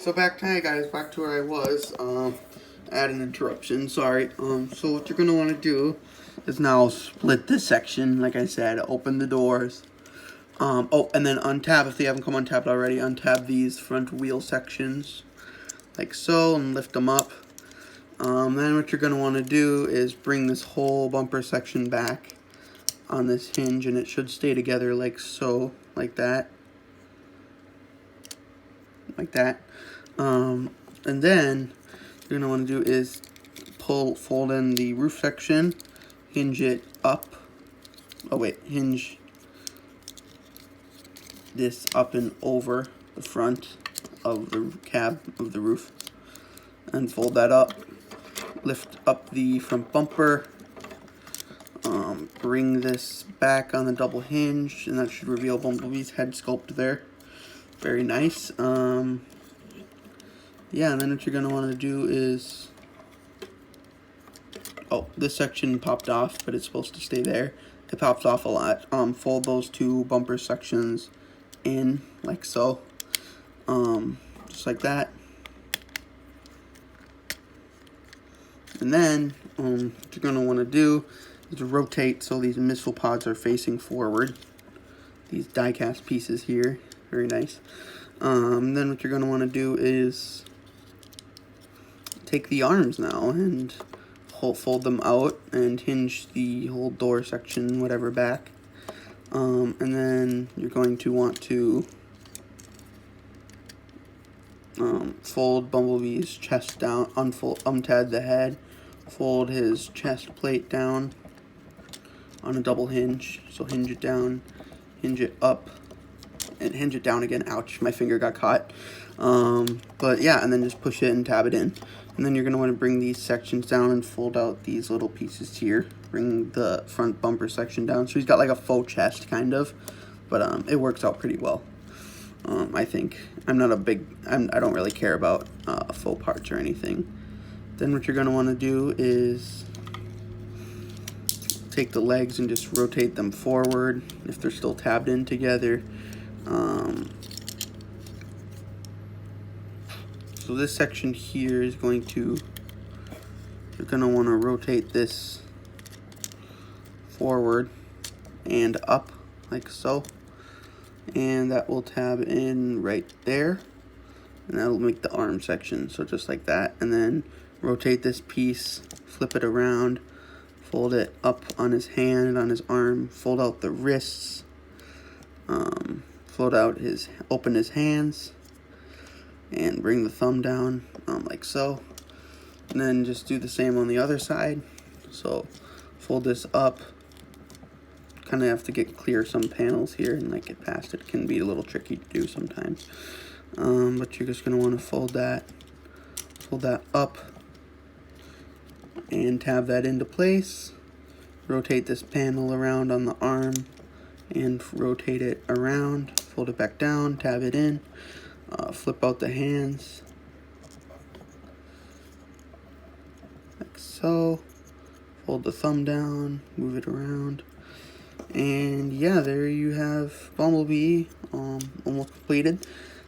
So hey guys, back to where I was. I had an interruption, sorry. So what you're gonna want to do is now split this section, like I said, open the doors. Oh, and then untab, if they haven't come untabbed already, untab these front wheel sections, like so, and lift them up. Then what you're gonna want to do is bring this whole bumper section back on this hinge, and it should stay together like so, like that. Like that. And then you're gonna want to do is fold in the roof section, hinge it up. Oh wait, hinge this up and over the front of the cab of the roof, and fold that up. Lift up the front bumper. Bring this back on the double hinge, and that should reveal Bumblebee's head sculpt there. Very nice. Yeah, and then what you're going to want to do is... Oh, this section popped off, but it's supposed to stay there. It pops off a lot. Fold those two bumper sections in, like so. Just like that. And then, what you're going to want to do is rotate so these missile pods are facing forward. These die-cast pieces here. Very nice. Then what you're going to want to do is take the arms now and fold them out and hinge the whole door section, whatever, back. And then you're going to want to fold Bumblebee's chest down, untab the head, fold his chest plate down on a double hinge. So hinge it down, hinge it up, and hinge it down again. Ouch, my finger got caught. But yeah, and then just push it and tab it in. And then you're going to want to bring these sections down and fold out these little pieces here. Bring the front bumper section down. So he's got like a faux chest, kind of. But it works out pretty well, I think. I don't really care about faux parts or anything. Then what you're going to want to do is take the legs and just rotate them forward if they're still tabbed in together. So this section here is you're going to want to rotate this forward and up like so, and that will tab in right there, and that'll make the arm section, so just like that. And then rotate this piece, flip it around, fold it up on his hand, on his arm, fold out the wrists, open his hands, and bring the thumb down like so. And then just do the same on the other side. So fold this up. Kind of have to get clear some panels here and like get past it. It can be a little tricky to do sometimes. But you're just going to want to fold that up and tab that into place. Rotate this panel around on the arm and rotate it around. Fold it back down, tab it in. Flip out the hands, like so. Fold the thumb down, move it around, and yeah, there you have Bumblebee, almost completed.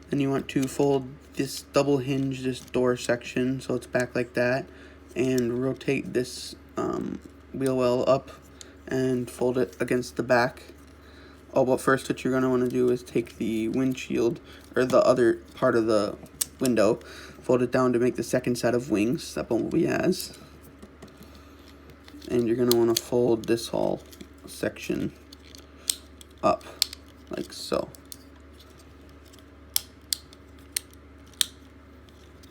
Then you want to fold this double hinge, this door section, so it's back like that, and rotate this wheel well up and fold it against the back. Oh, but first what you're going to want to do is take the windshield, or the other part of the window, fold it down to make the second set of wings that Bumblebee has. And you're going to want to fold this whole section up, like so.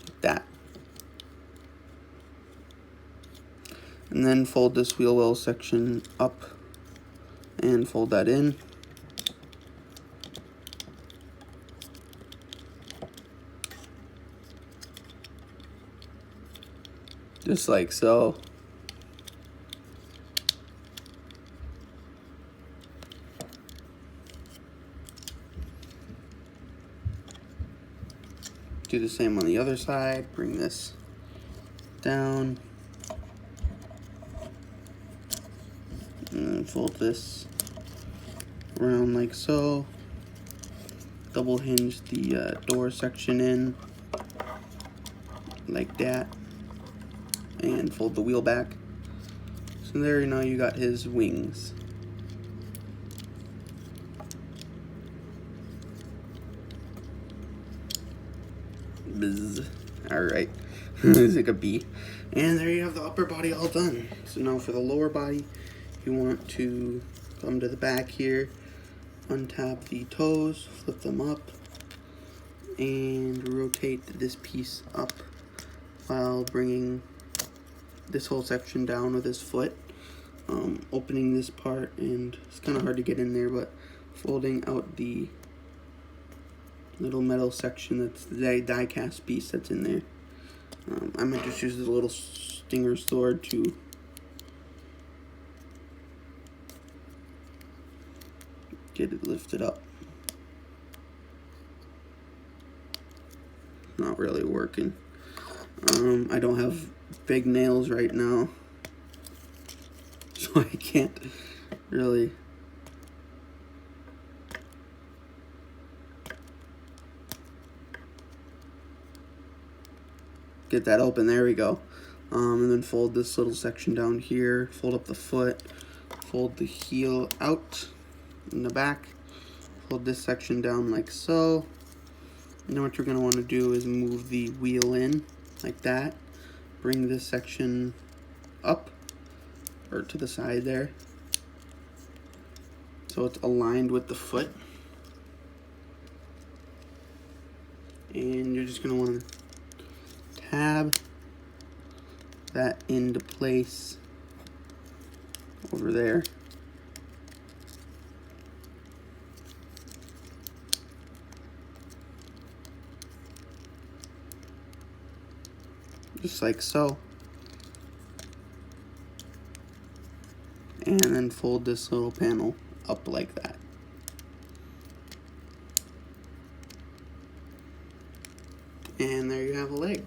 Like that. And then fold this wheel well section up and fold that in. Just like so. Do the same on the other side. Bring this down. And fold this around like so. Double hinge the door section in. like that, and fold the wheel back. So there, you know, you got his wings. Bzz. Alright, it's like a bee. And there you have the upper body all done. So now for the lower body, you want to come to the back here, untap the toes, flip them up, and rotate this piece up while bringing this whole section down with his foot. Opening this part, and it's kind of hard to get in there, but folding out the little metal section that's the die cast piece that's in there. I might just use the little stinger sword to get it lifted up. Not really working. I don't have big nails right now, so I can't really get that open. There we go. And then fold this little section down here, fold up the foot, fold the heel out in the back, fold this section down like so. And then what you're going to want to do is move the wheel in like that, bring this section up or to the side there so it's aligned with the foot, and you're just going to want to tab that into place over there. Just like so. And then fold this little panel up like that. And there you have a leg.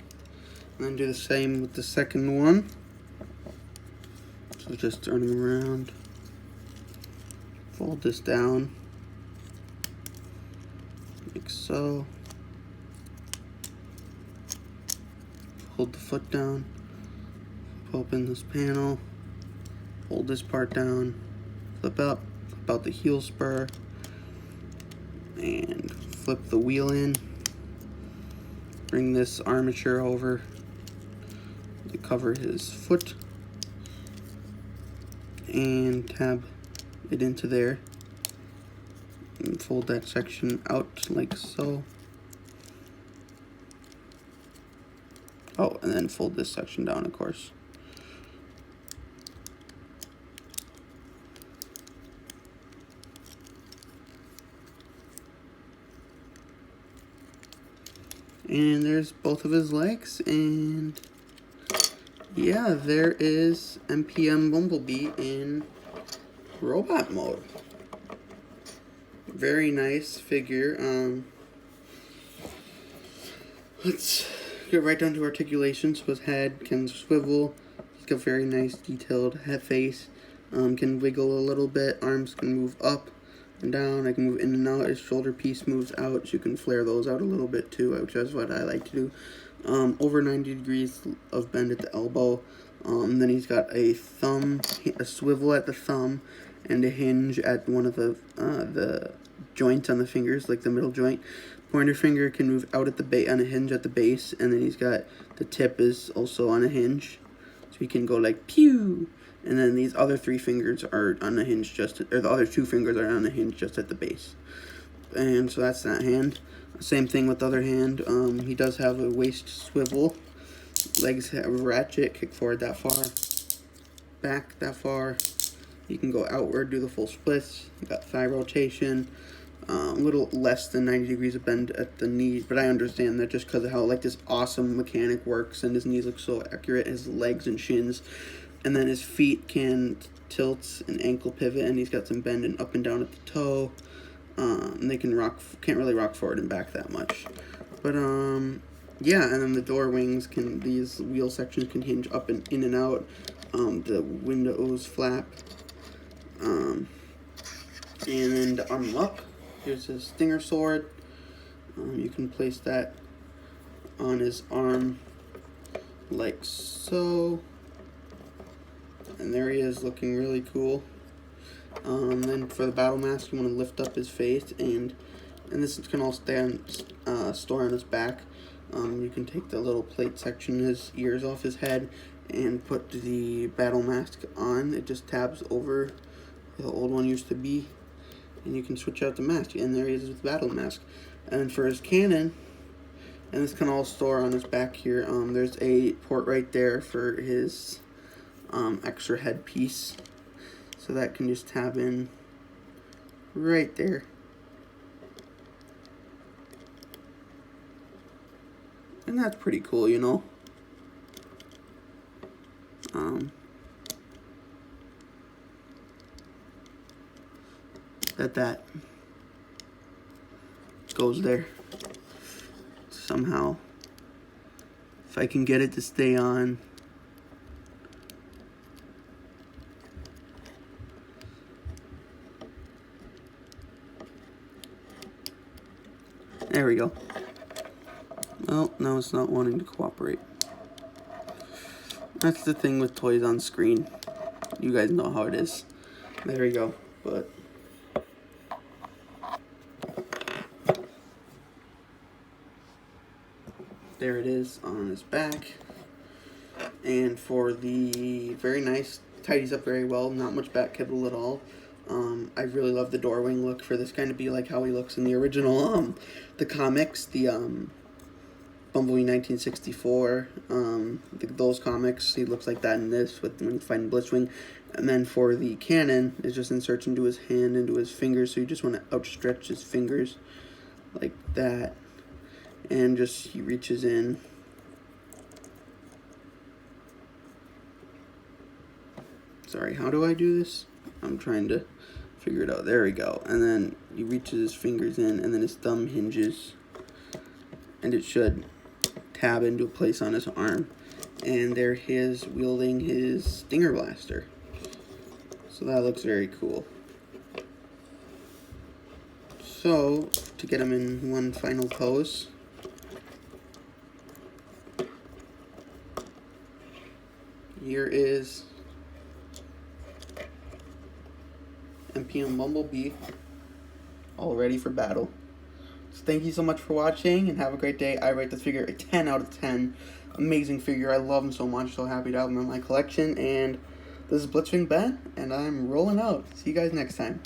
And then do the same with the second one. So just turn them around. Fold this down. Like so. Hold the foot down, open this panel, hold this part down, flip up, flip out the heel spur, and flip the wheel in. Bring this armature over to cover his foot, and tab it into there, and fold that section out like so. Oh, and then fold this section down, of course. And there's both of his legs, and yeah, there is MPM Bumblebee in robot mode. Very nice figure. Let's get right down to articulation. So his head can swivel. He's got very nice detailed head face. Can wiggle a little bit. Arms can move up and down. I can move in and out. His shoulder piece moves out, so you can flare those out a little bit too, which is what I like to do. Over 90 degrees of bend at the elbow. Then he's got a swivel at the thumb, and a hinge at one of the joints on the fingers, like the middle joint. Pointer finger can move out at the on a hinge at the base, and then he's got the tip is also on a hinge, so he can go like pew. And then these other three fingers are on a hinge or the other two fingers are on a hinge just at the base. And so that's that hand. Same thing with the other hand. He does have a waist swivel. Legs have a ratchet, kick forward that far, back that far. You can go outward, do the full splits. You got thigh rotation. A little less than 90 degrees of bend at the knees, but I understand that just because of how like this awesome mechanic works, and his knees look so accurate, his legs and shins, and then his feet can tilt and ankle pivot, and he's got some bend and up and down at the toe. And they can can't really rock forward and back that much, but yeah. And then the door wings these wheel sections can hinge up and in and out. The windows flap, and then to arm him up, here's his stinger sword. You can place that on his arm like so. And there he is, looking really cool. Then for the battle mask, you want to lift up his face, and this can all store on his back. You can take the little plate section, his ears off his head, and put the battle mask on. It just tabs over where the old one used to be, and you can switch out the mask. And there he is with the battle mask. And then for his cannon, and this can all store on his back here. There's a port right there for his extra headpiece, so that can just tab in right there. And that's pretty cool, you know. That goes there somehow. If I can get it to stay on. There we go. Well, now it's not wanting to cooperate. That's the thing with toys on screen. You guys know how it is. There we go. But there it is on his back. And for the very nice, tidies up very well, not much back kibble at all. I really love the door wing look for this kind of be like how he looks in the original, the comics, the Bumblebee 1964, those comics. He looks like that in this when he's fighting Blitzwing. And then for the cannon, it just inserts into his hand, into his fingers, so you just want to outstretch his fingers like that, and just he reaches in. Sorry, how do I do this? I'm trying to figure it out. There we go. And then he reaches his fingers in, and then his thumb hinges, and it should tab into a place on his arm. And there he is wielding his Stinger Blaster. So that looks very cool. So, to get him in one final pose, here is MPM Bumblebee, all ready for battle. So thank you so much for watching, and have a great day. I rate this figure a 10 out of 10. Amazing figure. I love him so much. So happy to have him in my collection. And this is Blitzwing Ben, and I'm rolling out. See you guys next time.